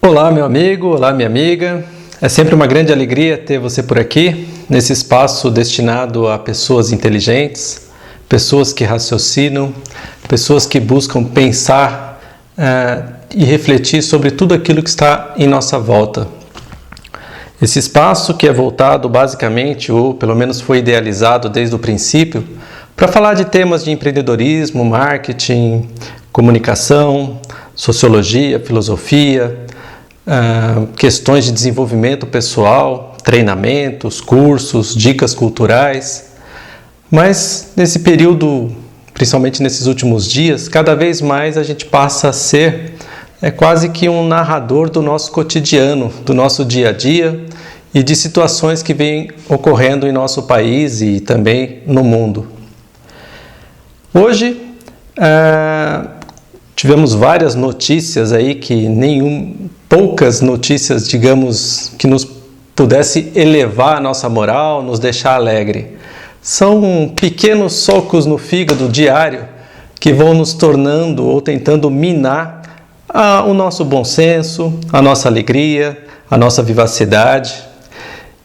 Olá, meu amigo, olá, minha amiga. É sempre uma grande alegria ter você por aqui, nesse espaço destinado a pessoas inteligentes, pessoas que raciocinam, pessoas que buscam pensar e refletir sobre tudo aquilo que está em nossa volta. Esse espaço que é voltado basicamente, ou pelo menos foi idealizado desde o princípio, para falar de temas de empreendedorismo, marketing, comunicação, sociologia, filosofia, questões de desenvolvimento pessoal, treinamentos, cursos, dicas culturais. Mas nesse período, principalmente nesses últimos dias, cada vez mais a gente passa a ser quase que um narrador do nosso cotidiano, do nosso dia a dia e de situações que vêm ocorrendo em nosso país e também no mundo. Hoje tivemos várias notícias aí poucas notícias, digamos, que nos pudesse elevar a nossa moral, nos deixar alegre. São pequenos socos no fígado diário que vão nos tornando ou tentando minar o nosso bom senso, a nossa alegria, a nossa vivacidade.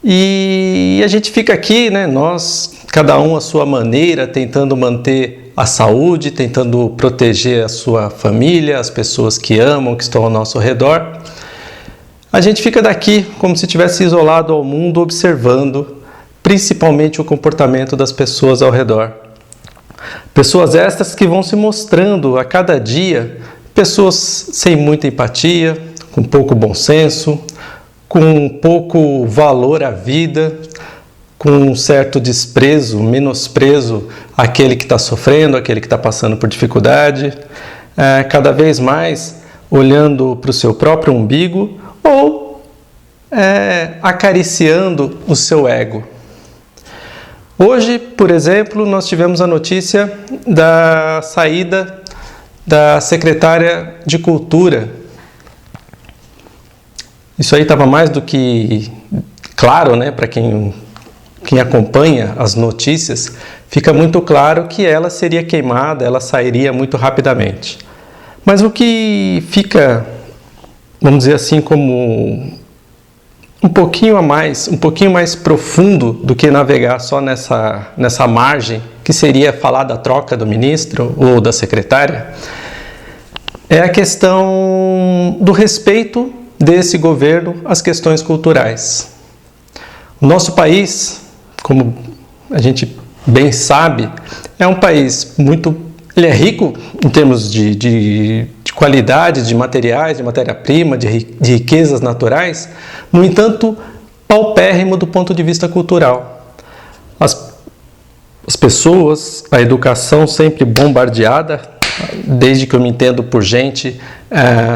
E a gente fica aqui, nós, cada um à sua maneira, tentando manter a saúde, tentando proteger a sua família, as pessoas que amam, que estão ao nosso redor. A gente fica daqui como se estivesse isolado ao mundo, observando principalmente o comportamento das pessoas ao redor. Pessoas estas que vão se mostrando a cada dia, pessoas sem muita empatia, com pouco bom senso, com pouco valor à vida, com um certo desprezo, menosprezo àquele que está sofrendo, àquele que está passando por dificuldade, cada vez mais olhando para o seu próprio umbigo ou acariciando o seu ego. Hoje, por exemplo, nós tivemos a notícia da saída da secretária de Cultura. Isso aí estava mais do que claro, para quem acompanha as notícias, fica muito claro que ela seria queimada, ela sairia muito rapidamente. Mas o que fica, vamos dizer assim, como um pouquinho mais profundo do que navegar só nessa margem, que seria falar da troca do ministro ou da secretária, é a questão do respeito desse governo às questões culturais. O nosso país, como a gente bem sabe, é um país ele é rico em termos de qualidade, de materiais, de matéria-prima, de riquezas naturais, no entanto, paupérrimo do ponto de vista cultural. As pessoas, a educação sempre bombardeada, desde que eu me entendo por gente,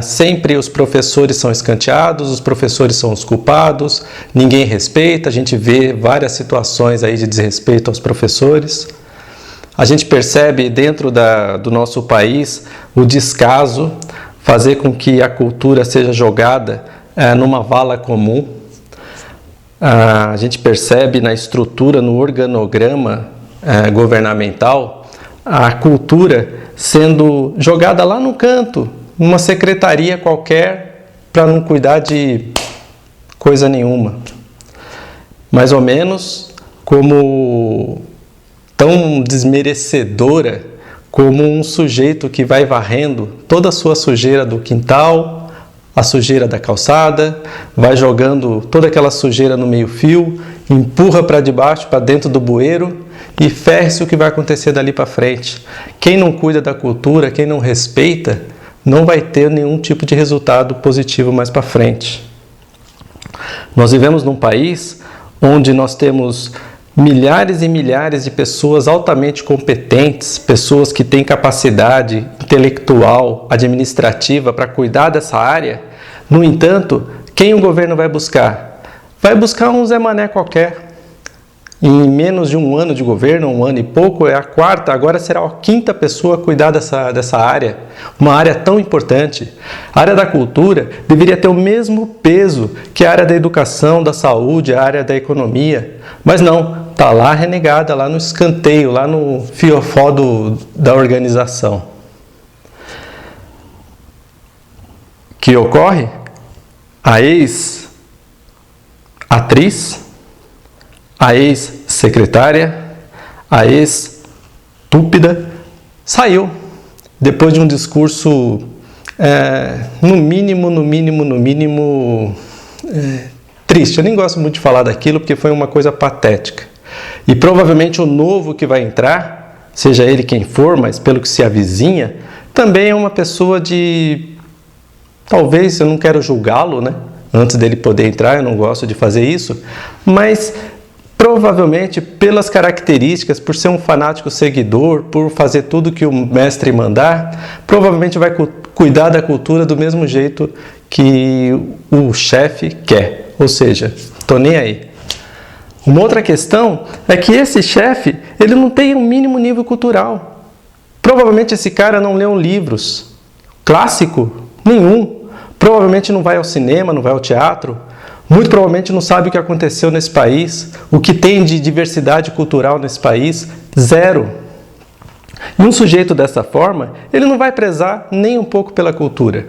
sempre os professores são escanteados, os professores são os culpados, ninguém respeita, a gente vê várias situações aí de desrespeito aos professores. A gente percebe dentro do nosso país o descaso, fazer com que a cultura seja jogada numa vala comum. A gente percebe na estrutura, no organograma governamental, a cultura sendo jogada lá no canto, numa secretaria qualquer, para não cuidar de coisa nenhuma. Mais ou menos como tão desmerecedora como um sujeito que vai varrendo toda a sua sujeira do quintal, a sujeira da calçada, vai jogando toda aquela sujeira no meio-fio, empurra para debaixo, para dentro do bueiro e ferre-se o que vai acontecer dali para frente. Quem não cuida da cultura, quem não respeita, não vai ter nenhum tipo de resultado positivo mais para frente. Nós vivemos num país onde nós temos milhares e milhares de pessoas altamente competentes, pessoas que têm capacidade intelectual, administrativa para cuidar dessa área. No entanto, quem o governo vai buscar? Vai buscar um Zé Mané qualquer. Em menos de um ano de governo, um ano e pouco, é a quarta, agora será a quinta pessoa a cuidar dessa área, uma área tão importante. A área da cultura deveria ter o mesmo peso que a área da educação, da saúde, a área da economia, mas não, está lá renegada, lá no escanteio, lá no fiofó da organização. O que ocorre a ex-atriz, a ex-secretária, a ex-túpida, saiu depois de um discurso, no mínimo, triste. Eu nem gosto muito de falar daquilo porque foi uma coisa patética. E provavelmente o novo que vai entrar, seja ele quem for, mas pelo que se avizinha, também é uma pessoa de... Talvez, eu não quero julgá-lo, né? Antes dele poder entrar, eu não gosto de fazer isso, mas provavelmente pelas características, por ser um fanático seguidor, por fazer tudo que o mestre mandar, provavelmente vai cuidar da cultura do mesmo jeito que o chefe quer, ou seja, tô nem aí. Uma outra questão é que esse chefe, ele não tem um mínimo nível cultural. Provavelmente esse cara não leu livros clássico nenhum. Provavelmente não vai ao cinema, não vai ao teatro. Muito provavelmente não sabe o que aconteceu nesse país, o que tem de diversidade cultural nesse país, zero. E um sujeito dessa forma, ele não vai prezar nem um pouco pela cultura.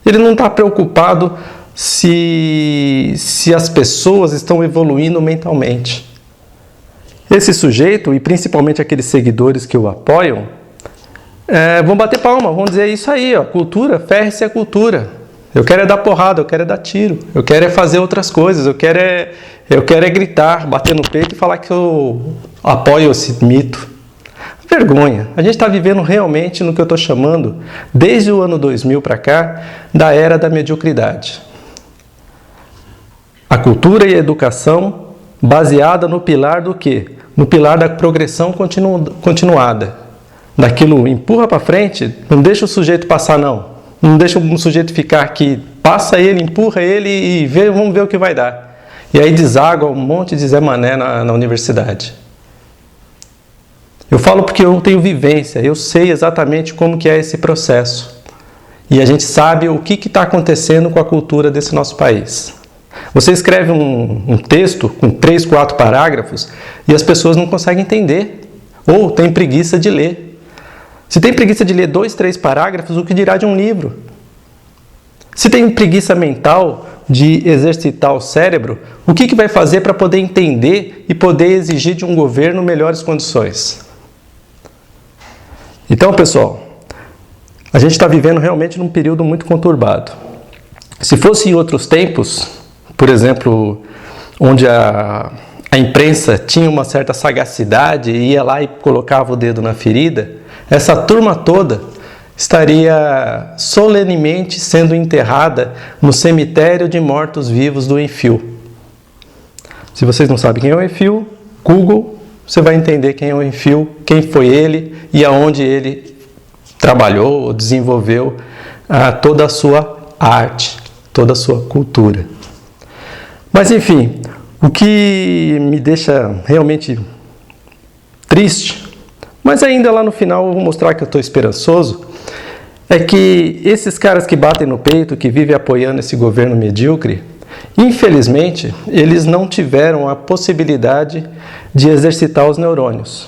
Ele não está preocupado se as pessoas estão evoluindo mentalmente. Esse sujeito, e principalmente aqueles seguidores que o apoiam, vão bater palma, vão dizer isso aí, ó, cultura, ferre-se a cultura. Eu quero dar porrada, eu quero dar tiro, eu quero fazer outras coisas, eu quero gritar, bater no peito e falar que eu apoio esse mito. Vergonha. A gente está vivendo realmente no que eu estou chamando, desde o ano 2000 para cá, da era da mediocridade. A cultura e a educação baseada no pilar do quê? No pilar da progressão continuada. Daquilo empurra para frente, não deixa o sujeito passar não. Não deixa o sujeito ficar aqui, passa ele, empurra ele e vamos ver o que vai dar. E aí deságua um monte de Zé Mané na universidade. Eu falo porque eu tenho vivência, eu sei exatamente como que é esse processo. E a gente sabe o que está acontecendo com a cultura desse nosso país. Você escreve um texto com 3, 4 parágrafos e as pessoas não conseguem entender, ou têm preguiça de ler. Se tem preguiça de ler 2, 3 parágrafos, o que dirá de um livro? Se tem preguiça mental de exercitar o cérebro, o que vai fazer para poder entender e poder exigir de um governo melhores condições? Então, pessoal, a gente está vivendo realmente num período muito conturbado. Se fosse em outros tempos, por exemplo, onde a imprensa tinha uma certa sagacidade e ia lá e colocava o dedo na ferida, essa turma toda estaria solenemente sendo enterrada no cemitério de mortos-vivos do Enfio. Se vocês não sabem quem é o Enfio, Google, você vai entender quem é o Enfio, quem foi ele e aonde ele trabalhou ou desenvolveu toda a sua arte, toda a sua cultura. Mas enfim, o que me deixa realmente triste, mas ainda lá no final eu vou mostrar que eu estou esperançoso, é que esses caras que batem no peito, que vivem apoiando esse governo medíocre, infelizmente, eles não tiveram a possibilidade de exercitar os neurônios.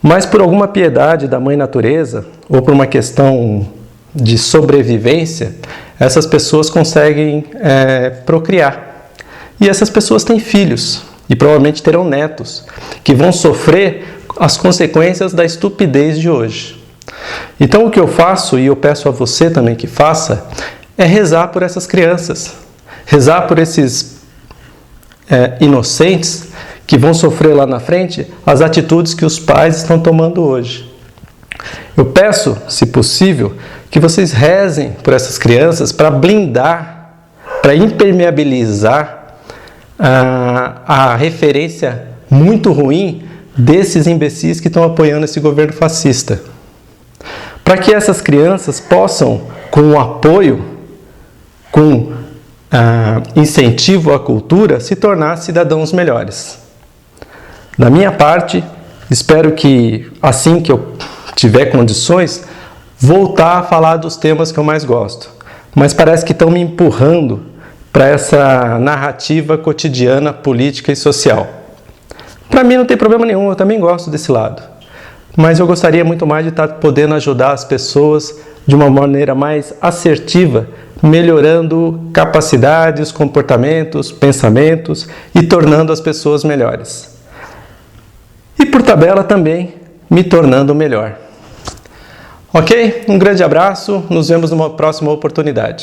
Mas por alguma piedade da mãe natureza, ou por uma questão de sobrevivência, essas pessoas conseguem procriar. E essas pessoas têm filhos, e provavelmente terão netos, que vão sofrer as consequências da estupidez de hoje. Então o que eu faço, e eu peço a você também que faça, é rezar por essas crianças, rezar por esses inocentes que vão sofrer lá na frente as atitudes que os pais estão tomando hoje. Eu peço, se possível, que vocês rezem por essas crianças para blindar, para impermeabilizar a referência muito ruim desses imbecis que estão apoiando esse governo fascista. Para que essas crianças possam, com o apoio, com incentivo à cultura, se tornar cidadãos melhores. Da minha parte, espero que, assim que eu tiver condições, voltar a falar dos temas que eu mais gosto. Mas parece que estão me empurrando para essa narrativa cotidiana, política e social. Para mim não tem problema nenhum, eu também gosto desse lado. Mas eu gostaria muito mais de estar podendo ajudar as pessoas de uma maneira mais assertiva melhorando capacidades, comportamentos, pensamentos e tornando as pessoas melhores. E por tabela também me tornando melhor. Ok? Um grande abraço, nos vemos numa próxima oportunidade.